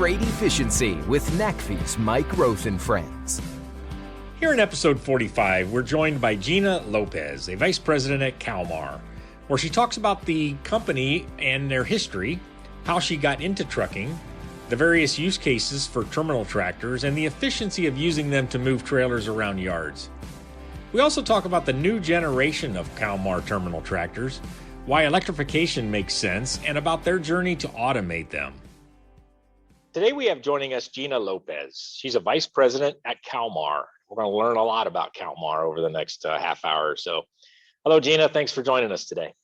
Freight Efficiency with NACFE's Mike Roth and Friends. Here in episode 45, we're joined by Gina Lopez, a vice president at Kalmar, where she talks about the company and their history, how she got into trucking, the various use cases for terminal tractors, and the efficiency of using them to move trailers around yards. We also talk about the new generation of Kalmar terminal tractors, why electrification makes sense, and about their journey to automate them. Today we have joining us Gina Lopez. She's a vice president at Kalmar. We're going to learn a lot about Kalmar over the next half hour or so. Hello, Gina. Thanks for joining us today.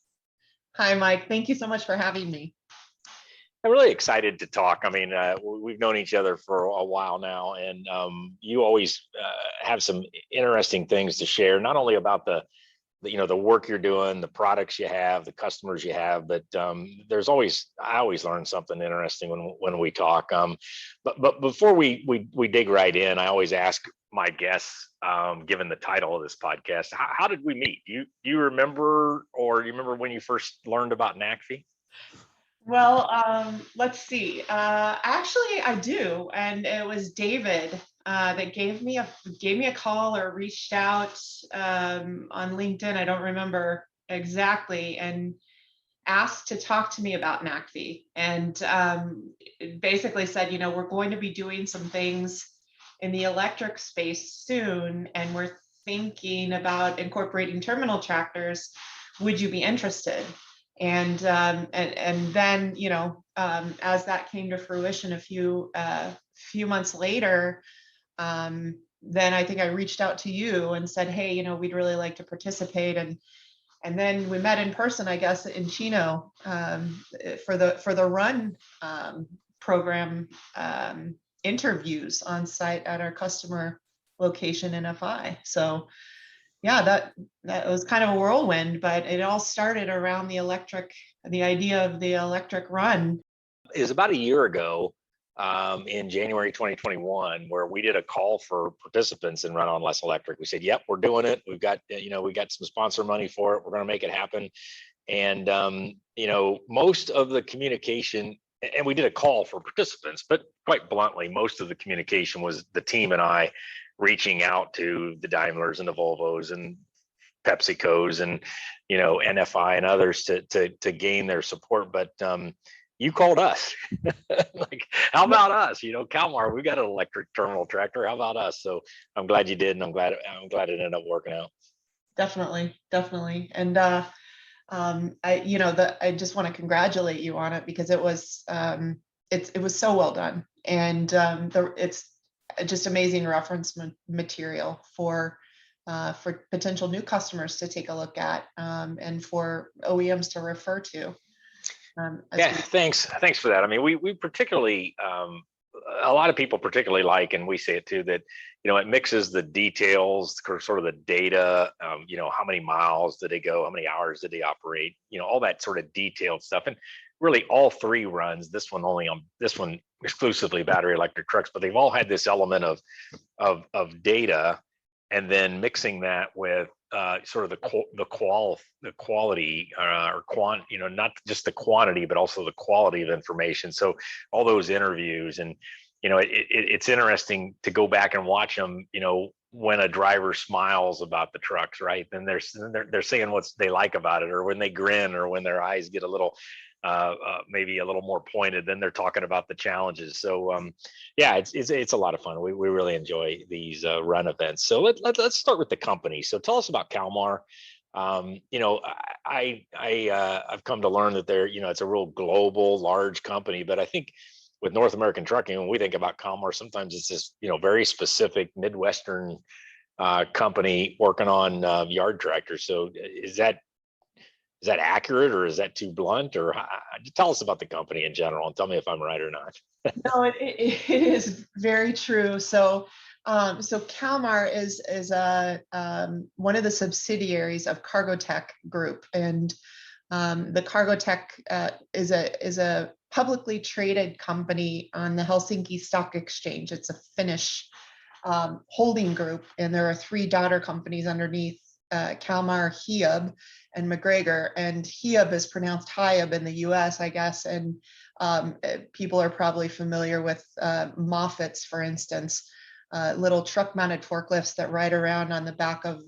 Hi, Mike. Thank you so much for having me. I'm really excited to talk. I mean, we've known each other for a while now, and you always have some interesting things to share, not only about the work you're doing, the products you have, the customers you have, but I always learn something interesting when we talk. But before we dig right in, I always ask my guests, given the title of this podcast, how did we meet? Do you remember, or do you remember when you first learned about NACFE? Well, let's see. Actually, I do, and it was David that gave me a call or reached out on LinkedIn. I don't remember exactly, and asked to talk to me about NACFE, and basically said, we're going to be doing some things in the electric space soon, and we're thinking about incorporating terminal tractors. Would you be interested? And then, as that came to fruition a few months later, then I think I reached out to you and said, hey, we'd really like to participate. And then we met in person, I guess, in Chino for the run program interviews on site at our customer location in FI. So yeah, that was kind of a whirlwind, but it all started around the idea of the electric run. It was about a year ago, in January 2021, where we did a call for participants in Run on Less Electric. We said, yep, we're doing it. We got some sponsor money for it. We're going to make it happen. And, most of the communication, and we did a call for participants, but quite bluntly, most of the communication was the team and I reaching out to the Daimlers and the Volvos and PepsiCos and, NFI and others to gain their support. But you called us. Like, how about us? Kalmar, we got an electric terminal tractor. How about us? So I'm glad you did, and I'm glad it ended up working out. Definitely. And I just want to congratulate you on it, because it was so well done, and it's just amazing reference material for potential new customers to take a look at, and for OEMs to refer to. Thanks for that. I mean, we particularly, a lot of people particularly like, and we say it too, that it mixes the details, sort of the data, how many miles did they go, how many hours did they operate, all that sort of detailed stuff. And really all three runs, this one exclusively battery electric trucks, but they've all had this element of data, and then mixing that with sort of the quality, not just the quantity, but also the quality of information. So all those interviews, and it's interesting to go back and watch them. When a driver smiles about the trucks, right? Then they're saying what they like about it, or when they grin, or when their eyes get a little maybe a little more pointed, then they're talking about the challenges. So it's a lot of fun. We really enjoy these run events. So let's start with the company. So tell us about Kalmar. I've come to learn that it's a real global, large company, but I think with North American trucking, when we think about Kalmar, sometimes it's this very specific Midwestern company working on yard tractors. So is that accurate, or is that too blunt? Or tell us about the company in general, and tell me if I'm right or not. No, it is very true. So Kalmar is one of the subsidiaries of Cargotec Group, and the Cargotec is a publicly traded company on the Helsinki Stock Exchange. It's a Finnish holding group, and there are three daughter companies underneath Kalmar, Hiab, and McGregor. And Hiab is pronounced Hiab in the US, I guess. And people are probably familiar with Moffats, for instance, little truck mounted forklifts that ride around on the back of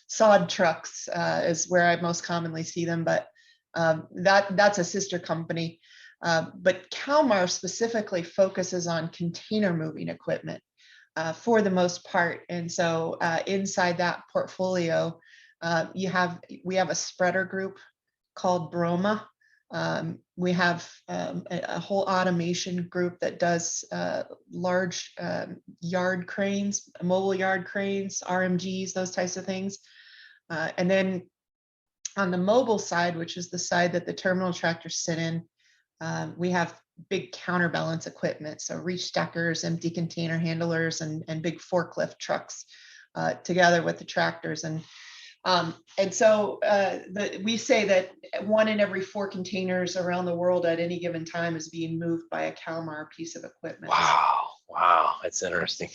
sod trucks is where I most commonly see them. But that's a sister company. But Kalmar specifically focuses on container moving equipment for the most part. And so inside that portfolio, we have a spreader group called Broma. We have a whole automation group that does large yard cranes, mobile yard cranes, RMGs, those types of things. And then on the mobile side, which is the side that the terminal tractors sit in, we have big counterbalance equipment, so reach stackers, empty container handlers, and big forklift trucks together with the tractors. And so we say that 1 in every 4 containers around the world at any given time is being moved by a Kalmar piece of equipment. Wow, that's interesting.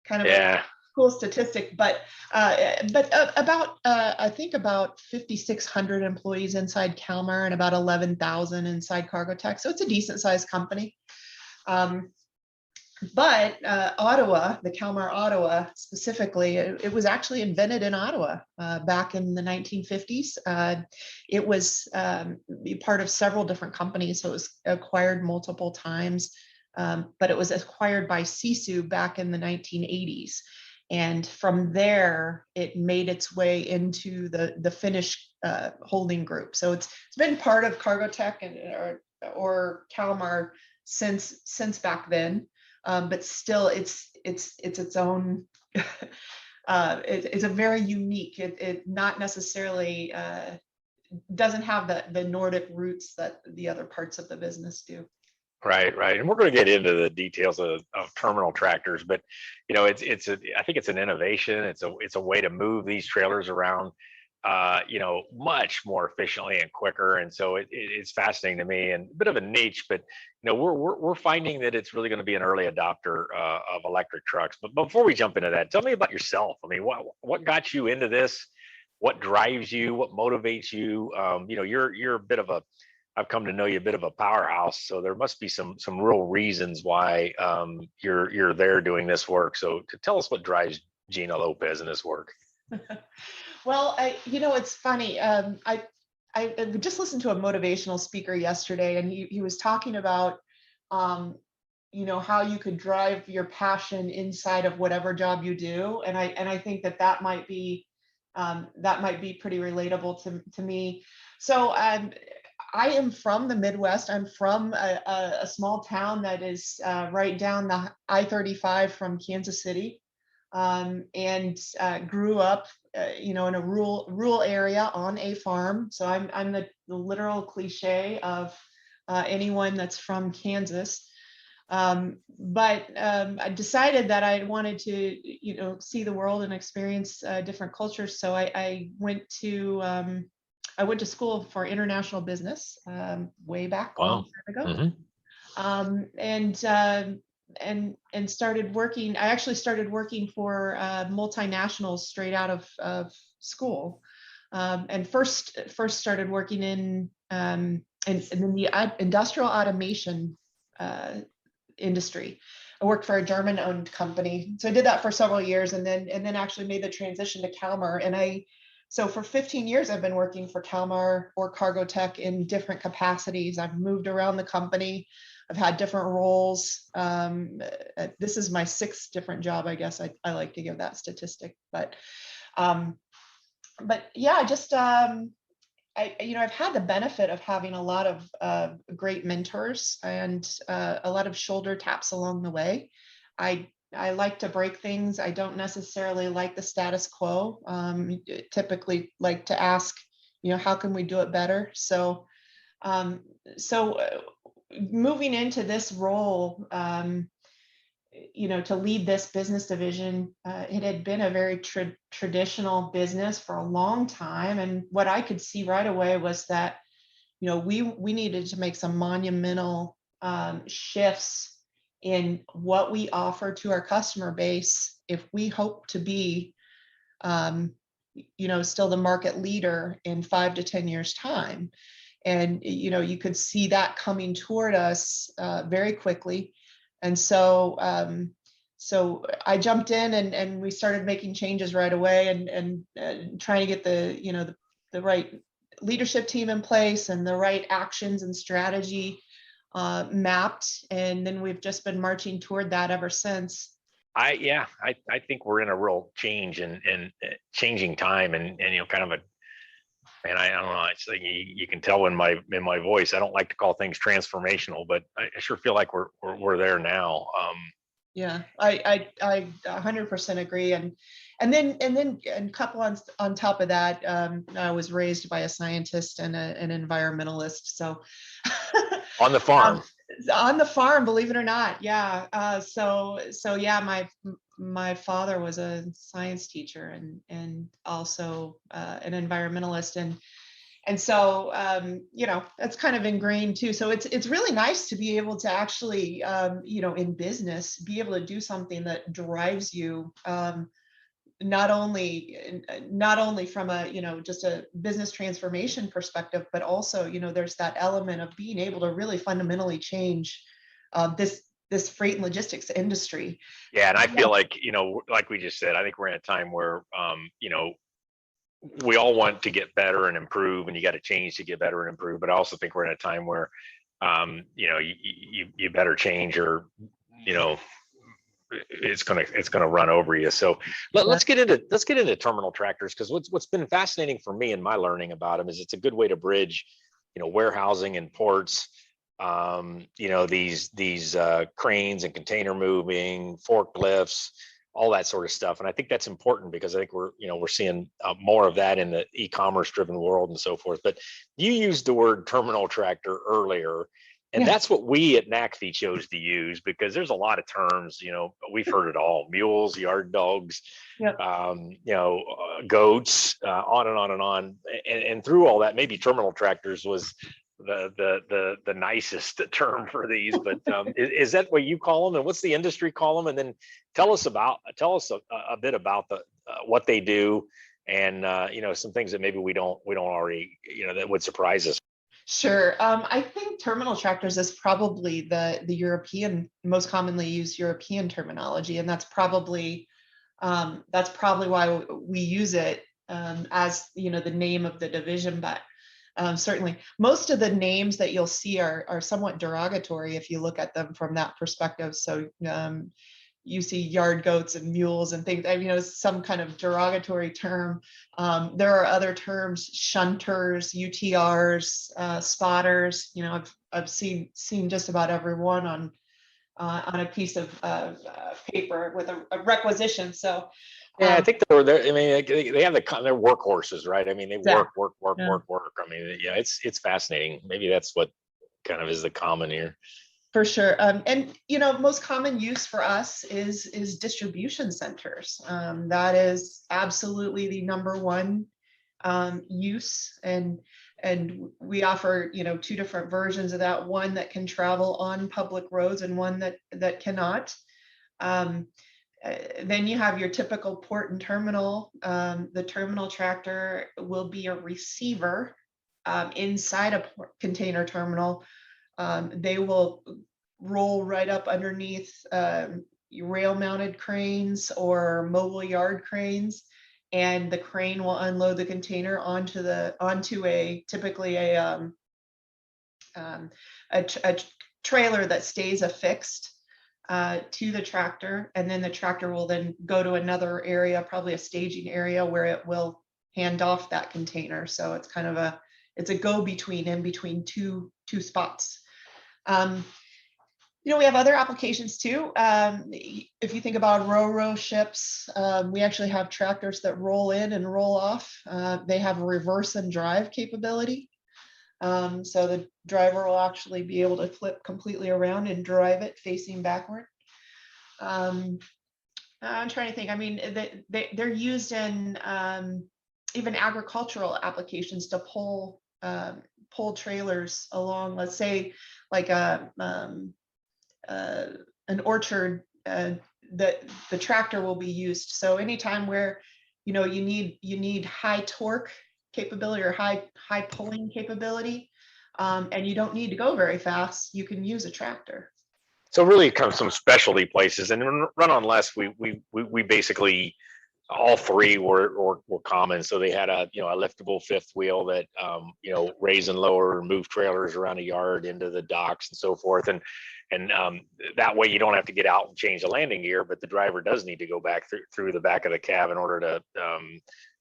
Kind of a cool statistic, but about I think about 5,600 employees inside Kalmar and about 11,000 inside Cargotec. So it's a decent sized company. But Ottawa, the Kalmar Ottawa specifically, it was actually invented in Ottawa back in the 1950s. It was part of several different companies, so it was acquired multiple times. But it was acquired by Sisu back in the 1980s. And from there, it made its way into the Finnish holding group. So it's been part of Cargotec or Kalmar since back then. But still, it's its own. It's a very unique. It not necessarily doesn't have the Nordic roots that the other parts of the business do. Right. And we're going to get into the details of terminal tractors, but I think it's an innovation. It's a way to move these trailers around, much more efficiently and quicker. And so it's fascinating to me and a bit of a niche, but we're finding that it's really going to be an early adopter of electric trucks. But before we jump into that, tell me about yourself. I mean, what got you into this? What drives you? What motivates you? You're a bit of a I've come to know you a bit of a powerhouse, so there must be some real reasons why you're there doing this work. So to tell us what drives Gina Lopez in this work. Well, it's funny. I just listened to a motivational speaker yesterday, and he was talking about how you could drive your passion inside of whatever job you do, and I think that might be pretty relatable to me. So I am from the Midwest. I'm from a small town that is right down the I-35 from Kansas City, and grew up, in a rural area on a farm. So I'm the literal cliche of anyone that's from Kansas. But I decided that I wanted to, see the world and experience different cultures. So I went to school for international business way back a long time ago. Mm-hmm. And started working. I actually started working for multinationals straight out of school, and first started working in the industrial automation industry. I worked for a German-owned company, so I did that for several years, and then actually made the transition to Kalmar. So for 15 years, I've been working for Kalmar or Cargotec in different capacities. I've moved around the company. I've had different roles. This is my 6th different job, I guess. I like to give that statistic, but yeah, I've had the benefit of having a lot of great mentors and a lot of shoulder taps along the way. I like to break things. I don't necessarily like the status quo. Typically like to ask, how can we do it better? So moving into this role, to lead this business division, it had been a very traditional business for a long time. And what I could see right away was that, we needed to make some monumental shifts in what we offer to our customer base if we hope to be still the market leader in 5 to 10 years time. And, you could see that coming toward us very quickly. And so, so I jumped in and we started making changes right away and trying to get the right leadership team in place and the right actions and strategy mapped. And then we've just been marching toward that ever since. I think we're in a real change and changing time and kind of a, and I don't know, it's like you can tell in my voice, I don't like to call things transformational, but I sure feel like we're there now. Yeah, I 100% agree. And then a couple on top of that, I was raised by a scientist and an environmentalist. So on the farm. On the farm, believe it or not. Yeah. So yeah, my father was a science teacher and also an environmentalist, and so that's kind of ingrained too. So it's really nice to be able to actually in business be able to do something that drives you, not only from a just a business transformation perspective, but also there's that element of being able to really fundamentally change this freight and logistics industry. Yeah, and I feel like like we just said, I think we're in a time where we all want to get better and improve, and you got to change to get better and improve. But I also think we're in a time where you better change, or it's gonna run over you. So let's get into terminal tractors, because what's been fascinating for me in my learning about them is it's a good way to bridge warehousing and ports, these cranes and container moving, forklifts, all that sort of stuff. And I think that's important because I think we're seeing more of that in the e-commerce driven world and so forth. But you used the word terminal tractor earlier. And that's what we at NACFE chose to use, because there's a lot of terms, we've heard it all: mules, yard dogs, goats, on and on and on. And through all that, maybe terminal tractors was the nicest term for these. But is that what you call them, and what's the industry call them? And then tell us a bit about what they do, and some things that maybe we don't already that would surprise us. Sure. I think terminal tractors is probably the European, most commonly used European terminology, and that's probably why we use it as the name of the division. But certainly, most of the names that you'll see are somewhat derogatory if you look at them from that perspective. So you see yard goats and mules and things, some kind of derogatory term. There are other terms: shunters, UTRs, spotters. I've seen just about every one on a piece of paper with a requisition. So yeah, I think they're there. I mean, they have they're workhorses, right? I mean, they work. I mean, yeah, it's fascinating. Maybe that's what kind of is the common here. For sure. And most common use for us is distribution centers. That is absolutely the number one use, and we offer two different versions of that: one that can travel on public roads and one that cannot. Then you have your typical port and terminal. The terminal tractor will be a receiver inside a container terminal. They will roll right up underneath rail-mounted cranes or mobile yard cranes, and the crane will unload the container onto typically a trailer that stays affixed to the tractor, and then the tractor will then go to another area, probably a staging area, where it will hand off that container. So it's kind of a go-between in between two spots. We have other applications too. If you think about ro-ro ships, we actually have tractors that roll in and roll off. They have reverse and drive capability. So the driver will actually be able to flip completely around and drive it facing backward. I'm trying to think. I mean, they're used in even agricultural applications to pull trailers along. Let's say like an orchard, the tractor will be used. So anytime where you need high torque capability or high pulling capability, and you don't need to go very fast. You can use a tractor. So really it comes from specialty places, and in run on less, we basically all three were common. So they had a liftable fifth wheel that raise and lower and move trailers around a yard into the docks and so forth, and that way you don't have to get out and change the landing gear, but the driver does need to go back through the back of the cab in order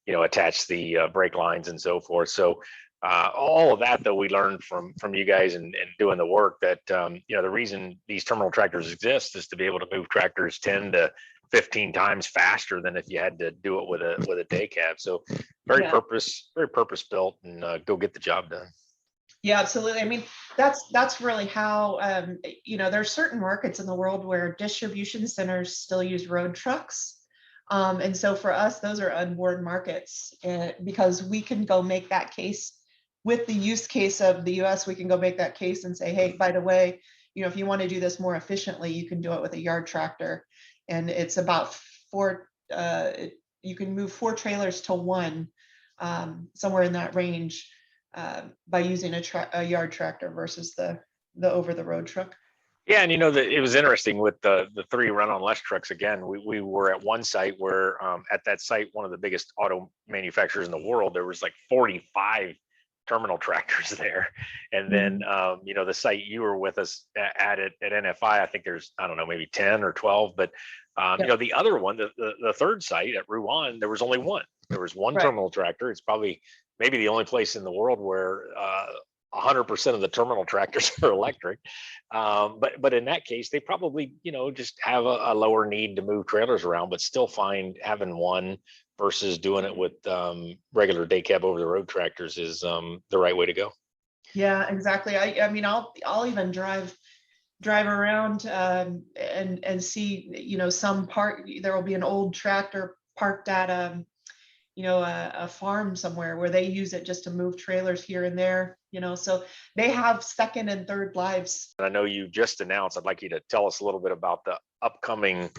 to attach the brake lines and so forth. So all of that, though, we learned from you guys and doing the work that the reason these terminal tractors exist is to be able to move tractors 10 to 15 times faster than if you had to do it with a day cab. So very purpose built, and go get the job done. Yeah, absolutely. I mean, that's really how there's certain markets in the world where distribution centers still use road trucks. And so for us, those are unborn markets, because we can go make that case with the use case of the US. We can go make that case and say, hey, by the way, if you want to do this more efficiently, you can do it with a yard tractor. And it's about you can move 4 trailers to 1, somewhere in that range, by using a yard tractor versus the over the road truck. Yeah, and it was interesting with the 3 run on less trucks. Again, we were at one site where at that site, one of the biggest auto manufacturers in the world, there was like 45 terminal tractors there. And then the site you were with us at NFI, I think there's, I don't know, maybe 10 or 12, but the other one, the third site at Rouen, there was only one. There was one terminal tractor. It's maybe the only place in the world where 100% of the terminal tractors are electric. But in that case, they probably, just have a lower need to move trailers around, but still find having one versus doing it with regular day cab over the road tractors is the right way to go. Yeah, exactly. I mean, I'll even drive around and see, there will be an old tractor parked at a farm somewhere where they use it just to move trailers here and there, so they have second and third lives. I know you just announced, I'd like you to tell us a little bit about the upcoming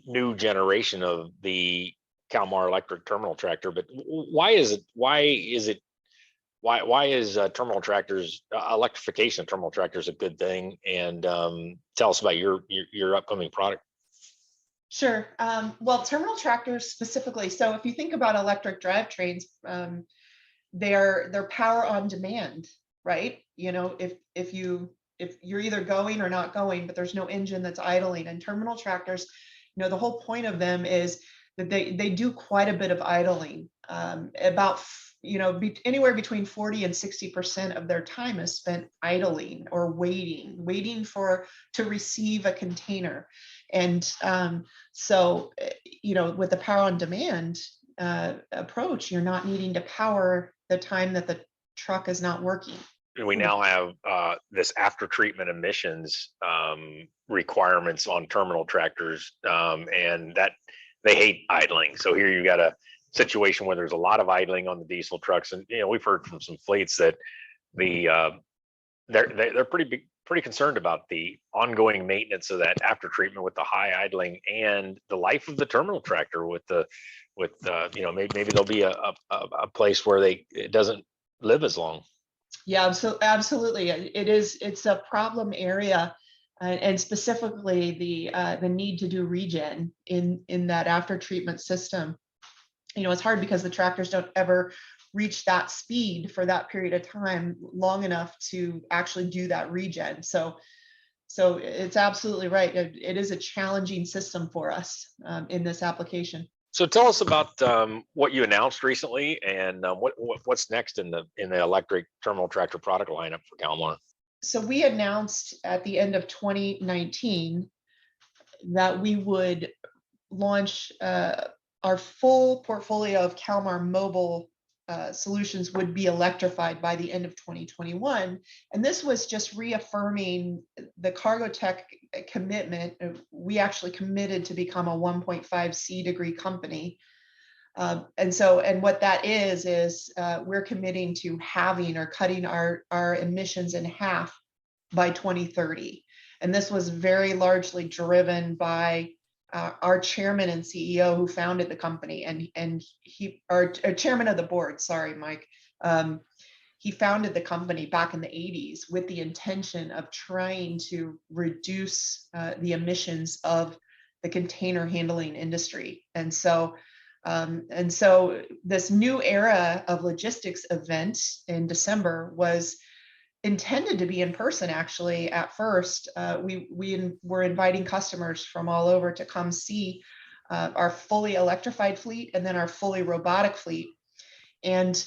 new generation of the Kalmar electric terminal tractor, but why is terminal tractors, electrification of terminal tractors a good thing? And tell us about your upcoming product. Sure. Well, terminal tractors specifically. So if you think about electric drivetrains, they're power on demand, right? If you're either going or not going, but there's no engine that's idling. And terminal tractors, the whole point of them is that they do quite a bit of idling. About anywhere between 40 and 60% of their time is spent idling or waiting to receive a container. And so with the power on demand approach, you're not needing to power the time that the truck is not working. We now have this after treatment emissions requirements on terminal tractors, and that they hate idling. So here you got a situation where there's a lot of idling on the diesel trucks, and we've heard from some fleets that they're pretty concerned about the ongoing maintenance of that after treatment with the high idling and the life of the terminal tractor maybe there'll be a place where it doesn't live as long. Yeah, so absolutely. It's a problem area, and specifically the need to do regen in that after treatment system. It's hard because the tractors don't ever reach that speed for that period of time long enough to actually do that regen. So it's absolutely right. It is a challenging system for us in this application. So tell us about what you announced recently, and what's next in the electric terminal tractor product lineup for Kalmar. So we announced at the end of 2019 that we would launch our full portfolio of Kalmar mobile solutions would be electrified by the end of 2021. And this was just reaffirming the Cargotec commitment. We actually committed to become a 1.5 C degree company. And what that is we're committing to halving or cutting our emissions in half by 2030. And this was very largely driven by our chairman and CEO who founded the company, and he, our chairman of the board, sorry, Mike, he founded the company back in the 80s with the intention of trying to reduce the emissions of the container handling industry. And so this new era of logistics event in December was intended to be in person. Actually, at first, we were inviting customers from all over to come see our fully electrified fleet and then our fully robotic fleet. And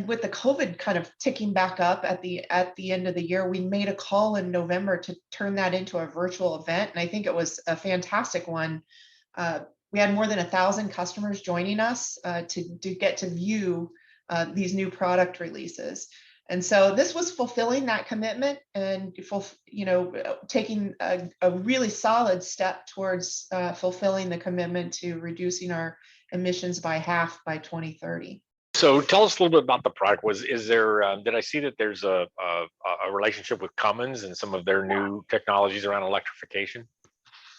with the COVID kind of ticking back up at the end of the year, we made a call in November to turn that into a virtual event, and I think it was a fantastic one. We had more than 1,000 customers joining us to get to view these new product releases. And so this was fulfilling that commitment and taking a really solid step towards fulfilling the commitment to reducing our emissions by half by 2030. So tell us a little bit about the product. Is there? Did I see that there's a relationship with Cummins and some of their new technologies around electrification?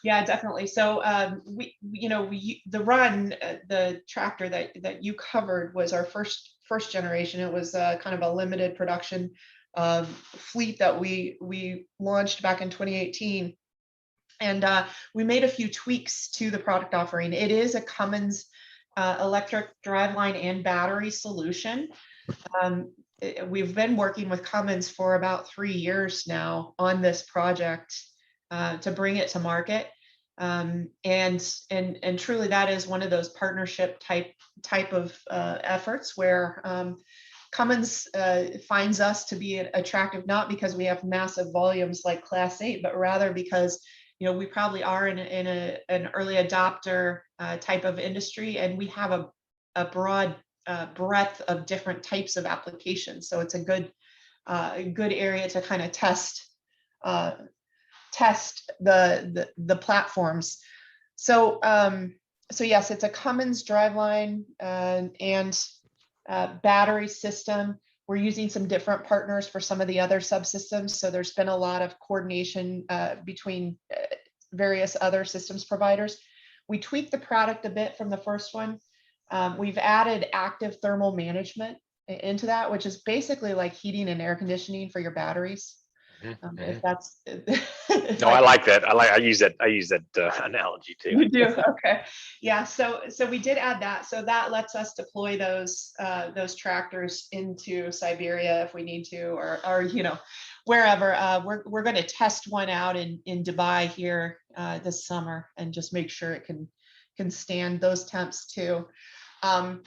Yeah, definitely. So the tractor that you covered was our first generation. It was kind of a limited production fleet that we launched back in 2018, and we made a few tweaks to the product offering. It is a Cummins electric driveline and battery solution. We've been working with Cummins for about 3 years now on this project to bring it to market. And truly that is one of those partnership type of efforts where Cummins finds us to be attractive, not because we have massive volumes like Class 8, but rather because we probably are in an early adopter type of industry, and we have a broad breadth of different types of applications. So it's a good area to kind of test the platforms. So yes, it's a Cummins driveline and battery system. We're using some different partners for some of the other subsystems. So there's been a lot of coordination between various other systems providers. We tweaked the product a bit from the first one. We've added active thermal management into that, which is basically like heating and air conditioning for your batteries. If that's no, I like that. I use that analogy too. You do? Okay. Yeah. So we did add that. So that lets us deploy those tractors into Siberia if we need to, or wherever. We're going to test one out in Dubai here this summer and just make sure it can stand those temps too. And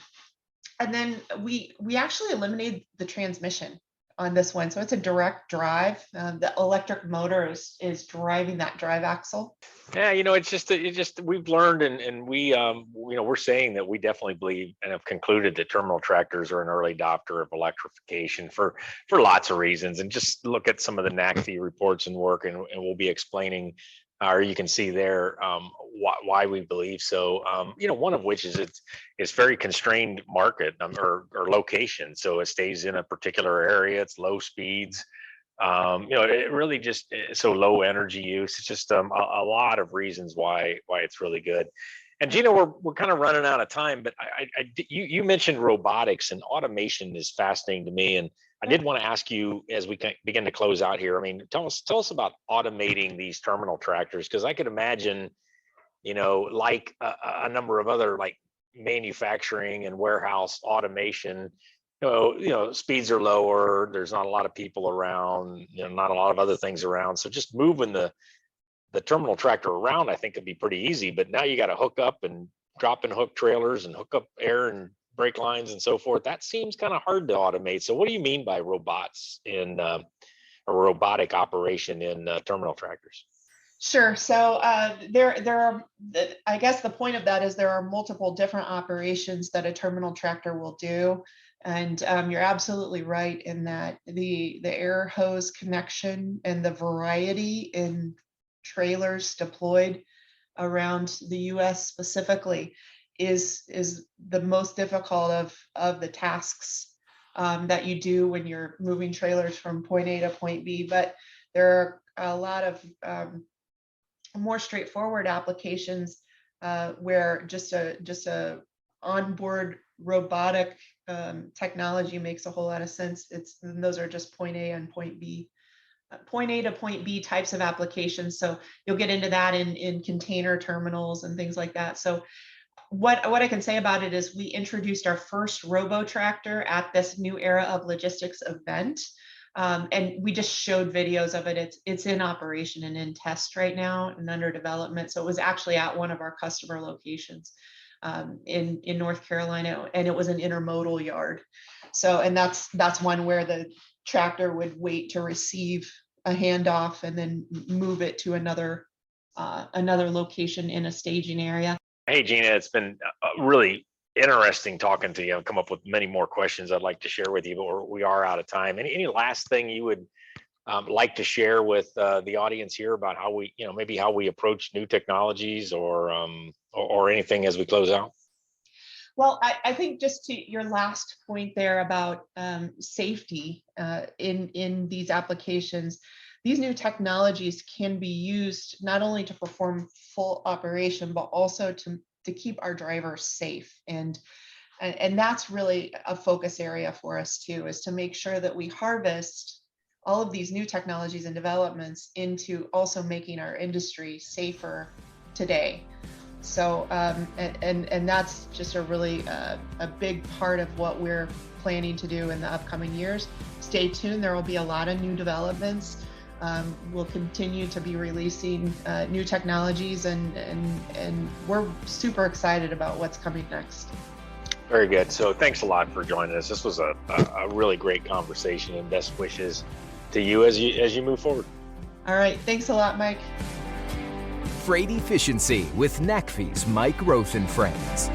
then we actually eliminated the transmission on this one. So it's a direct drive. The electric motor is driving that drive axle. Yeah, it's just we've learned and we we're saying that we definitely believe and have concluded that terminal tractors are an early adopter of electrification for lots of reasons. And just look at some of the NACFE reports and work, and we'll be explaining, or you can see there why we believe so. One of which is it's very constrained market or location, so it stays in a particular area. It's low speeds. It really just so low energy use. It's just a lot of reasons why it's really good. And Gina, we're kind of running out of time, but you mentioned robotics, and automation is fascinating to me. And I did want to ask you as we begin to close out here. I mean, tell us about automating these terminal tractors, because I could imagine, like a number of other like manufacturing and warehouse automation, speeds are lower. There's not a lot of people around, not a lot of other things around. So just moving the terminal tractor around, I think, could be pretty easy. But now you got to hook up and drop in hook trailers and hook up air and brake lines and so forth. That seems kind of hard to automate. So what do you mean by robots in a robotic operation in terminal tractors? Sure. So there are, I guess the point of that is there are multiple different operations that a terminal tractor will do. And you're absolutely right in that the air hose connection and the variety in trailers deployed around the US specifically is the most difficult of the tasks that you do when you're moving trailers from point A to point B. But there are a lot more straightforward applications where just a onboard robotic technology makes a whole lot of sense. Those are just point A and point B. Point A to point B types of applications. So you'll get into that in container terminals and things like that. So what I can say about it is we introduced our first robo tractor at this New Era of Logistics event. And we just showed videos of it. It's in operation and in test right now and under development. So it was actually at one of our customer locations in North Carolina, and it was an intermodal yard. So, and that's one where the tractor would wait to receive a handoff and then move it to another location in a staging area. Hey, Gina, it's been really interesting talking to you. I've come up with many more questions I'd like to share with you, but we are out of time. Any last thing you would like to share with the audience here about how we, maybe how we approach new technologies or anything as we close out? Well, I think just to your last point there about safety in these applications, these new technologies can be used not only to perform full operation, but also to keep our drivers safe. And that's really a focus area for us too, is to make sure that we harvest all of these new technologies and developments into also making our industry safer today. So, and that's just a really a big part of what we're planning to do in the upcoming years. Stay tuned. There will be a lot of new developments. We'll continue to be releasing new technologies, and we're super excited about what's coming next. Very good. So thanks a lot for joining us. This was a really great conversation, and best wishes to you as you move forward. All right. Thanks a lot, Mike. Freight Efficiency with NACFE's Mike Roth and Friends.